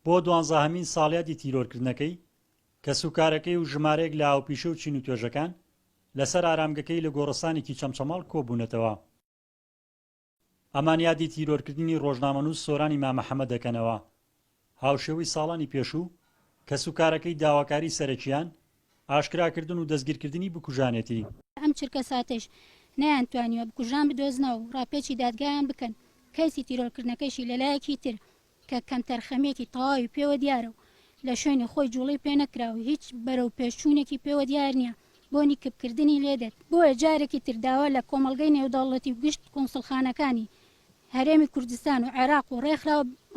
بۆ 12مین ساڵیادی تیرۆرکردنەکەی کە سوکارەکەی و ژمارەیەک لە ئاوپیشە و چین و توێژەکان لەسەر ئارامگەکەی لە گۆڕستانێکی چەمچەماڵ کۆبوونەتەوە. ئەمان یادی تیرۆرکردنی ڕۆژنامەنووس سۆران ئیمام محەممەد دەکەنەوە، هاوشێوەی ساڵانی پێشوو کە سوکارەکەی داواکاری سەرەکیان ئاشکراکردن و دەستگیرکردنی بکوژانێتی. ئەم چرکە ساتش نەیانتوانیوە بکوژان بدۆزنەوە و ڕاپێکی دادگایان بکەن. کەسی تیرۆرکردنەکەیشی لەلایەکی تر کە کەم تەرخەمێکی تەواوی پێوە دیارە و لە شوێنی خۆی جوڵی پێ نەکراوە، هیچ بەرەو پێشچوونێکی پێوە دیار نییە بۆنی کپکردنی لێدێت. بۆیە جارێکی ترداوە لە کۆمەڵگەی نێودەوڵەتی و گشت کۆنسڵخانەکانی هەرێمی کوردستان و عێراق و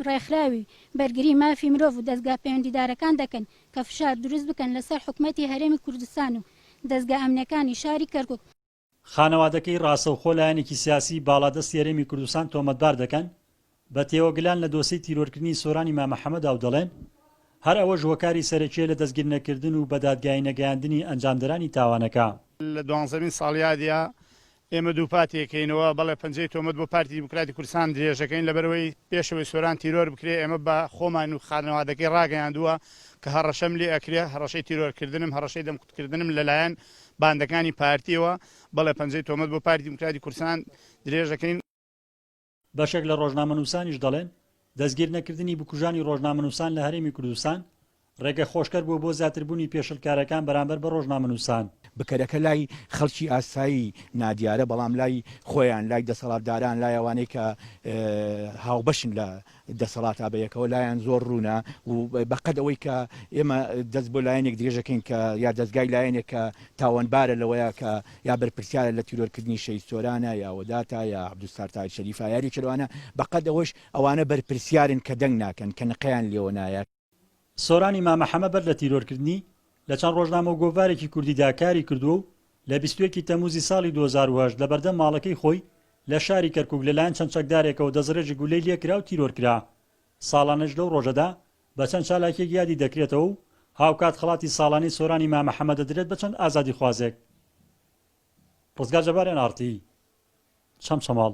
ڕێکخراوی بەرگری مافی مرۆڤ و دەستگا پەیوەندیدارەکان دەکەن کە فشار دروست بکەن لەسەر حکومەتی هەرێمی کوردستان و دەستگا ئەمنەکانی شاری کەرکوک. خانەوادەکەی ڕاستەوخۆ لایەنێکی سیاسی باڵادەستی هەرێمی کوردستان تۆمەتبار دەکەن بە تێوەگلان لە دۆسەی تیرۆرکردنی سۆران ئیمام محەممەد و دەڵێن هەر ئەوە ژوەکاری سەرەکیە لە دەستگیر نەکردن و بەدادگایی نەگەیاندنی ئەنجامدەرانی تاوانەکە. لە 12مین ساڵیادە ئێمە دوو پاتێکەکەینەوە، بەڵێ پەنجەی تۆمەت بۆ پارتی دیموکراتی کوردستان درێژەکەین لەبەرەوەی پێشەوەی سۆران تیرۆر بکرێ. ئێمە بە خۆمان و خانەوادەکەی ڕاگەیاندووە کە هەڕەشەم لێ ئەکرێ، هەڕەشەی تیرۆرکردنم، هەڕەشەی دەمکوتکردنم لەلایەن باندەکانی پارتیەوە، بەڵێ پەنجەی تۆمەت بۆ پارتی دیموکراتی کوردستان درێژەکەین. بەشێک لە ڕۆژنامەنووسانیش دەڵێن دەستگیر نەکردنی بکوژانی ڕۆژنامەنووسان لە هەرێمی کوردستان ڕێگە خۆشکەر بۆ زیاتربوونی پێشەلکارەکان بەرامبەر بە ڕۆژنامەنووسان. بکەرەکە لای خەڵکی ئاسایی نادیارە، بەڵام لای خۆیان، لای دەسەڵاتداران، لای ئەوانەی کە هاوبەشن لە دەسەڵات ئابەیەکەوە لایەن زۆر ڕوونە و بەقەد ئەوەی کە ئێمە دەست بۆ لایەنێک درێژەکەین کە یا دەستگای لایەنێک کە تاوانبارە لەوەیە کە یا بەرپرسیارە لە تیرۆرکردنی شەید سۆرانە یا وەداتە یا عەبدولستار شەریفە یاری کردوانە، بەقەد ئەوانە بەرپرسیارن کە دەنگ ناکەن، کە نقەیان لێوە نایە. سۆران ئیمام محەممەد بەر لە تیرۆرکردنی لە چەند ڕۆژنامە و گۆڤارێکی کوردی داکاری کردووە و لە 21 تەموزی ساڵی 2008 لە بەردەم ماڵەکەی خۆی لە شاری کەرکوک لەلایەن چەند چەکدارێکەوە دەزڕێژی گولەی لێکرا و تیرۆرکرا. ساڵانەش لەو ڕۆژەدا بە چەند چالاکێک یادی دەکرێتەوە و هاوکات خەڵاتی ساڵانی سۆران ئیمام محەممەد دەدرێت بە چەند ئازادی خوازێک. ڕزگار جەبارێن ئارتی چەمچەماڵ.